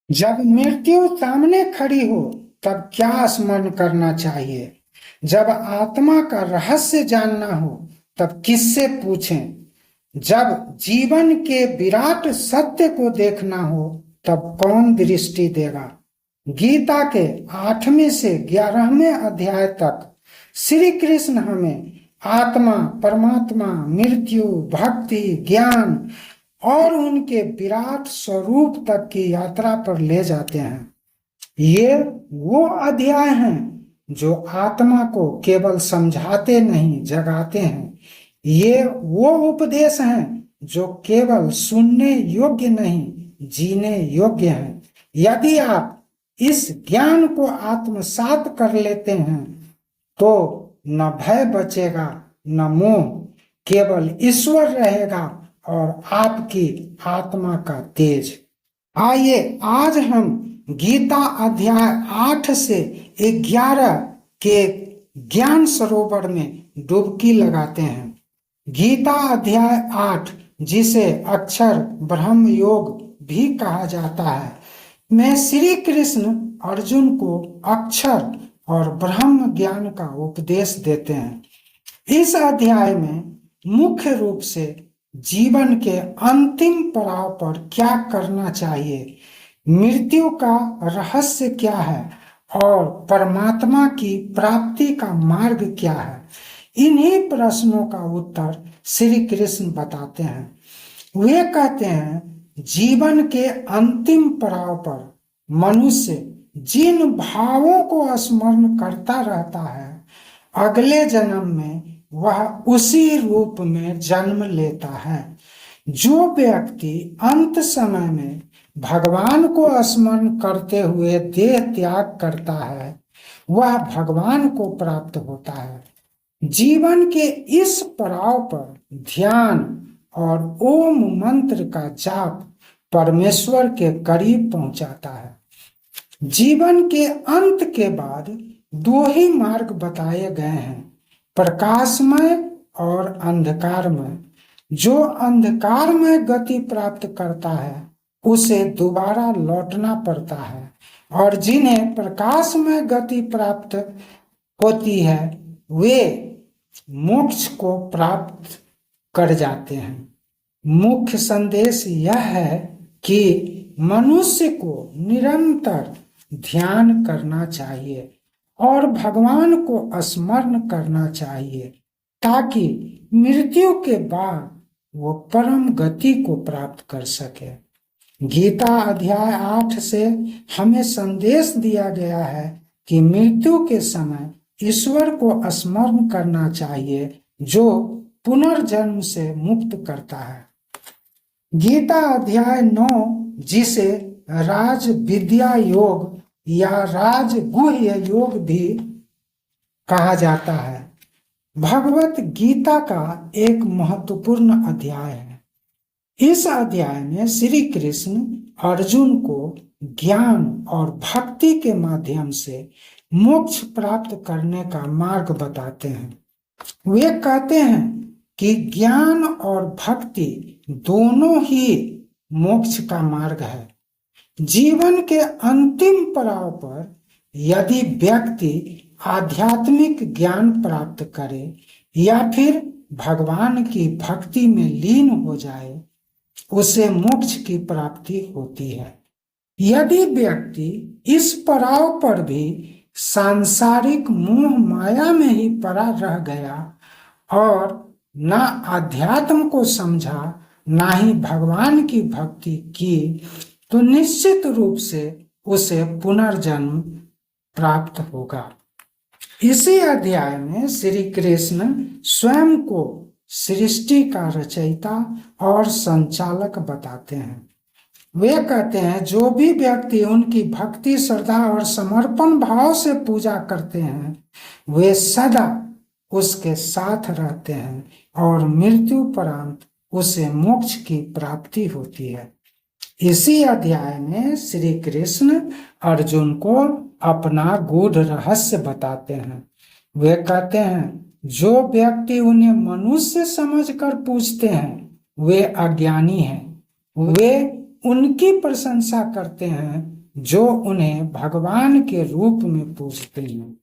जब मृत्यु सामने खड़ी हो तब क्या स्मरण करना चाहिए? जब आत्मा का रहस्य जानना हो तब किससे पूछें? जब जीवन के विराट सत्य को देखना हो तब कौन दृष्टि देगा? गीता के 8वें से 11वें अध्याय तक श्री कृष्ण हमें आत्मा, परमात्मा, मृत्यु, भक्ति, ज्ञान और उनके विराट स्वरूप तक की यात्रा पर ले जाते हैं। ये वो अध्याय हैं जो आत्मा को केवल समझाते नहीं, जगाते हैं। ये वो उपदेश हैं जो केवल सुनने योग्य नहीं, जीने योग्य हैं। यदि आप इस ज्ञान को आत्मसात कर लेते हैं तो न भय बचेगा, न मोह, केवल ईश्वर रहेगा और आपकी आत्मा का तेज। आइए आज हम गीता अध्याय 8 से 11 के ज्ञान सरोवर में डुबकी लगाते हैं। गीता अध्याय 8, जिसे अक्षर ब्रह्म योग भी कहा जाता है, में श्री कृष्ण अर्जुन को अक्षर और ब्रह्म ज्ञान का उपदेश देते हैं। इस अध्याय में मुख्य रूप से जीवन के अंतिम पड़ाव पर क्या करना चाहिए, मृत्यु का रहस्य क्या है और परमात्मा की प्राप्ति का मार्ग क्या है, इन्हीं प्रश्नों का उत्तर श्री कृष्ण बताते हैं। वे कहते हैं, जीवन के अंतिम पड़ाव पर मनुष्य जिन भावों को स्मरण करता रहता है, अगले जन्म में वह उसी रूप में जन्म लेता है। जो व्यक्ति अंत समय में भगवान को स्मरण करते हुए देह त्याग करता है, वह भगवान को प्राप्त होता है। जीवन के इस पड़ाव पर ध्यान और ओम मंत्र का जाप परमेश्वर के करीब पहुंचाता है। जीवन के अंत के बाद दो ही मार्ग बताए गए हैं, प्रकाशमय और अंधकारमय। जो अंधकारमय गति प्राप्त करता है उसे दोबारा लौटना पड़ता है, और जिन्हें प्रकाशमय गति प्राप्त होती है वे मोक्ष को प्राप्त कर जाते हैं। मुख्य संदेश यह है कि मनुष्य को निरंतर ध्यान करना चाहिए और भगवान को स्मरण करना चाहिए, ताकि मृत्यु के बाद वो परम गति को प्राप्त कर सके। गीता अध्याय 8 से हमें संदेश दिया गया है कि मृत्यु के समय ईश्वर को स्मरण करना चाहिए, जो पुनर्जन्म से मुक्त करता है। गीता अध्याय 9, जिसे राज विद्या योग या राजगुह्य योग भी कहा जाता है, भगवत गीता का एक महत्वपूर्ण अध्याय है। इस अध्याय में श्री कृष्ण अर्जुन को ज्ञान और भक्ति के माध्यम से मोक्ष प्राप्त करने का मार्ग बताते हैं। वे कहते हैं कि ज्ञान और भक्ति दोनों ही मोक्ष का मार्ग है। जीवन के अंतिम पड़ाव पर यदि व्यक्ति आध्यात्मिक ज्ञान प्राप्त करे या फिर भगवान की भक्ति में लीन हो जाए, उसे मोक्ष की प्राप्ति होती है। यदि व्यक्ति इस पड़ाव पर भी सांसारिक मोह माया में ही पड़ा रह गया और ना अध्यात्म को समझा, ना ही भगवान की भक्ति की, तो निश्चित रूप से उसे पुनर्जन्म प्राप्त होगा। इसी अध्याय में श्री कृष्ण स्वयं को सृष्टि का रचयिता और संचालक बताते हैं। वे कहते हैं, जो भी व्यक्ति उनकी भक्ति, श्रद्धा और समर्पण भाव से पूजा करते हैं, वे सदा उसके साथ रहते हैं और मृत्यु उपरांत उसे मोक्ष की प्राप्ति होती है। इसी अध्याय में श्री कृष्ण अर्जुन को अपना गूढ़ रहस्य बताते हैं। वे कहते हैं, जो व्यक्ति उन्हें मनुष्य समझकर पूछते हैं वे अज्ञानी हैं। वे उनकी प्रशंसा करते हैं जो उन्हें भगवान के रूप में पूजते हैं।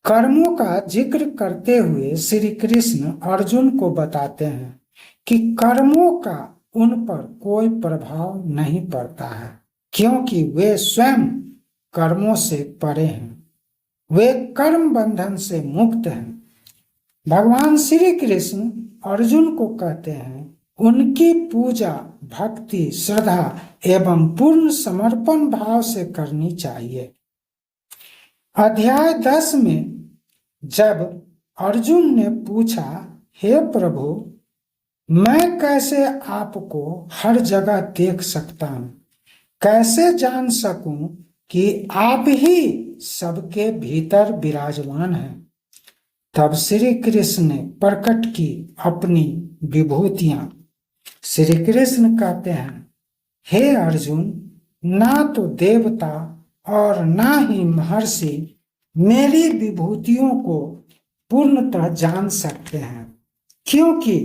कर्मों का जिक्र करते हुए श्री कृष्ण अर्जुन को बताते हैं कि कर्मों का उन पर कोई प्रभाव नहीं पड़ता है, क्योंकि वे स्वयं कर्मों से परे हैं, वे कर्म बंधन से मुक्त हैं। भगवान श्री कृष्ण अर्जुन को कहते हैं उनकी पूजा भक्ति, श्रद्धा एवं पूर्ण समर्पण भाव से करनी चाहिए। अध्याय 10 में जब अर्जुन ने पूछा, हे प्रभु, मैं कैसे आपको हर जगह देख सकता हूं, कैसे जान सकूं कि आप ही सबके भीतर विराजमान हैं? तब श्री कृष्ण ने प्रकट की अपनी विभूतियां। श्री कृष्ण कहते हैं, हे अर्जुन, ना तो देवता और ना ही महर्षि मेरी विभूतियों को पूर्णतः जान सकते हैं, क्योंकि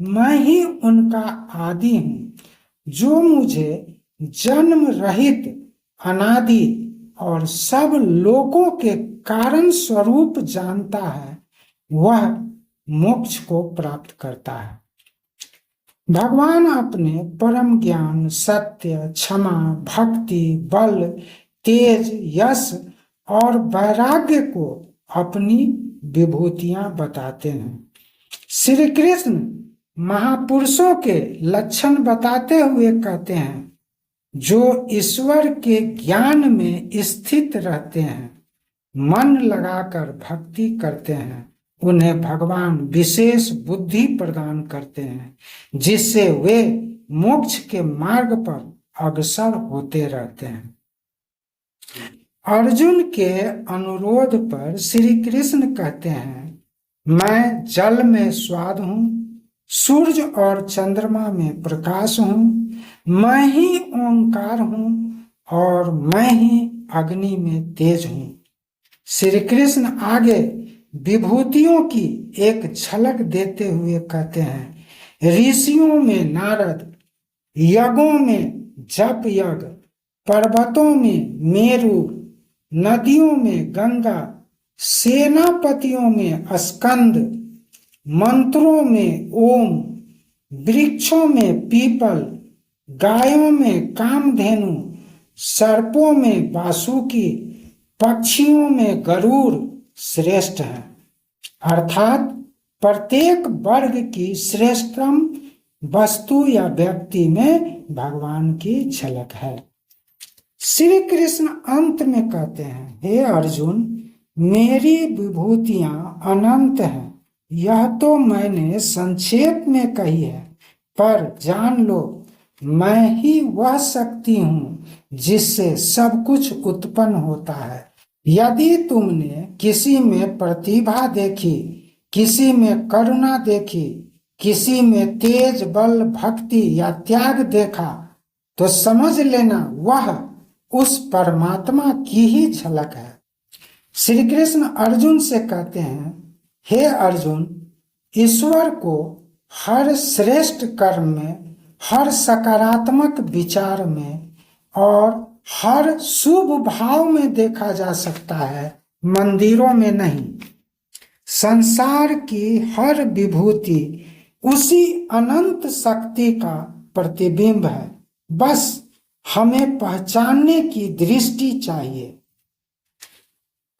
मैं ही उनका आदि हूं, जो मुझे जन्म रहित अनादि और सब लोगों के कारण स्वरूप जानता है, वह मोक्ष को प्राप्त करता है। भगवान अपने परम ज्ञान, सत्य, क्षमा, भक्ति, बल, तेज, यश और वैराग्य को अपनी विभूतियां बताते हैं। श्री कृष्ण महापुरुषों के लक्षण बताते हुए कहते हैं, जो ईश्वर के ज्ञान में स्थित रहते हैं, मन लगाकर भक्ति करते हैं, उन्हें भगवान विशेष बुद्धि प्रदान करते हैं, जिससे वे मोक्ष के मार्ग पर अग्रसर होते रहते हैं। अर्जुन के अनुरोध पर श्री कृष्ण कहते हैं, मैं जल में स्वाद हूं, सूर्य और चंद्रमा में प्रकाश हूं, मैं ही ओंकार हूं और मैं ही अग्नि में तेज हूं। श्री कृष्ण आगे विभूतियों की एक झलक देते हुए कहते हैं, ऋषियों में नारद, यज्ञों में जप यज्ञ, पर्वतों में मेरु, नदियों में गंगा, सेनापतियों में स्कंद, मंत्रों में ओम, वृक्षों में पीपल, गायों में कामधेनु, सर्पों में वासुकी, पक्षियों में गरुड़ श्रेष्ठ है। अर्थात प्रत्येक वर्ग की श्रेष्ठतम वस्तु या व्यक्ति में भगवान की झलक है। श्री कृष्ण अंत में कहते हैं, हे अर्जुन, मेरी विभूतियां अनंत हैं। यह तो मैंने संक्षेप में कही है, पर जान लो, मैं ही वह शक्ति हूं जिससे सब कुछ उत्पन्न होता है। यदि तुमने किसी में प्रतिभा देखी, किसी में करुणा देखी, किसी में तेज, बल, भक्ति या त्याग देखा, तो समझ लेना वह उस परमात्मा की ही झलक है। श्री कृष्ण अर्जुन से कहते हैं, हे अर्जुन, ईश्वर को हर श्रेष्ठ कर्म में, हर सकारात्मक विचार में और हर शुभ भाव में देखा जा सकता है, मंदिरों में नहीं। संसार की हर विभूति उसी अनंत शक्ति का प्रतिबिंब है, बस हमें पहचानने की दृष्टि चाहिए।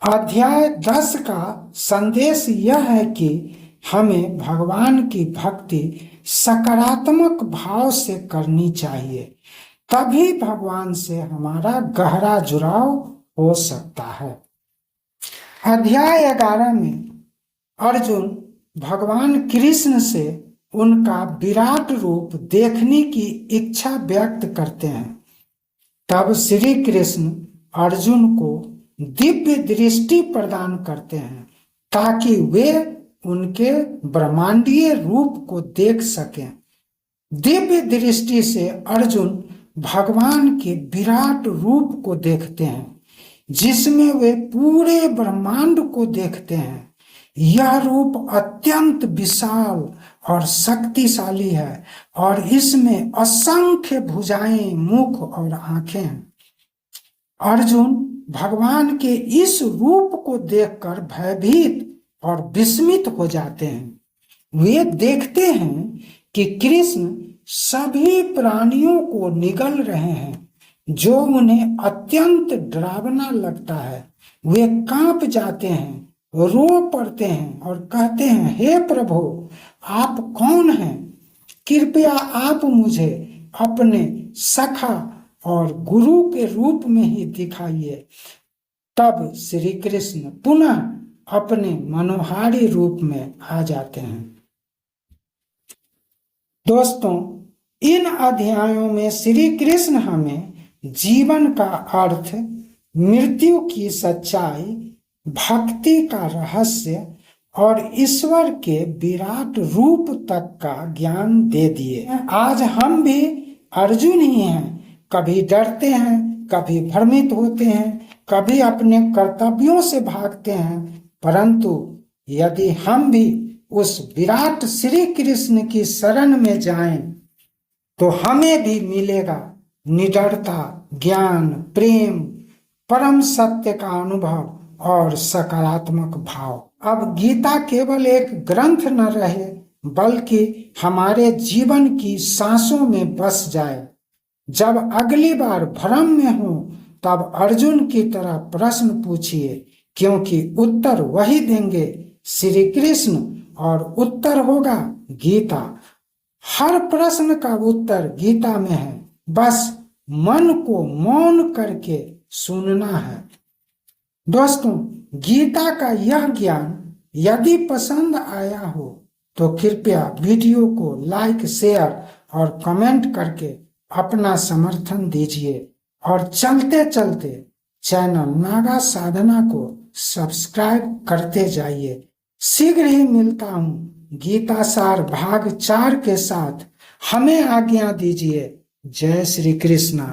अध्याय 10 का संदेश यह है कि हमें भगवान की भक्ति सकारात्मक भाव से करनी चाहिए, तभी भगवान से हमारा गहरा जुड़ाव हो सकता है। अध्याय 11 में अर्जुन भगवान कृष्ण से उनका विराट रूप देखने की इच्छा व्यक्त करते हैं। तब श्री कृष्ण अर्जुन को दिव्य दृष्टि प्रदान करते हैं, ताकि वे उनके ब्रह्मांडीय रूप को देख सकें। दिव्य दृष्टि से अर्जुन भगवान के विराट रूप को देखते हैं, जिसमें वे पूरे ब्रह्मांड को देखते हैं। यह रूप अत्यंत विशाल और शक्तिशाली है और इसमें असंख्य भुजाएं, मुख और आंखें हैं। अर्जुन भगवान के इस रूप को देखकर भयभीत और विस्मित हो जाते हैं। वे देखते हैं कि कृष्ण सभी प्राणियों को निगल रहे हैं, जो उन्हें अत्यंत डरावना लगता है। वे कांप जाते हैं, रो पड़ते हैं और कहते हैं, हे प्रभु, आप कौन हैं? कृपया आप मुझे अपने सखा और गुरु के रूप में ही दिखाइए। तब श्री कृष्ण पुनः अपने मनोहारी रूप में आ जाते हैं। दोस्तों, इन अध्यायों में श्री कृष्ण हमें जीवन का अर्थ, मृत्यु की सच्चाई, भक्ति का रहस्य और ईश्वर के विराट रूप तक का ज्ञान दे दिए। आज हम भी अर्जुन ही हैं, कभी डरते हैं, कभी भ्रमित होते हैं, कभी अपने कर्तव्यों से भागते हैं, परंतु यदि हम भी उस विराट श्री कृष्ण की शरण में जाएं, तो हमें भी मिलेगा निडरता, ज्ञान, प्रेम, परम सत्य का अनुभव और सकारात्मक भाव। अब गीता केवल एक ग्रंथ न रहे, बल्कि हमारे जीवन की सांसों में बस जाए। जब अगली बार भ्रम में हो, तब अर्जुन की तरह प्रश्न पूछिए, क्योंकि उत्तर वही देंगे श्री कृष्ण, और उत्तर होगा गीता। हर प्रश्न का उत्तर गीता में है, बस मन को मौन करके सुनना है। दोस्तों, गीता का यह ज्ञान यदि पसंद आया हो तो कृपया वीडियो को लाइक, शेयर और कमेंट करके अपना समर्थन दीजिए, और चलते चलते चैनल नागा साधना को सब्सक्राइब करते जाइए। शीघ्र ही मिलता हूँ गीता सार भाग 4 के साथ। हमें आज्ञा दीजिए। जय श्री कृष्णा।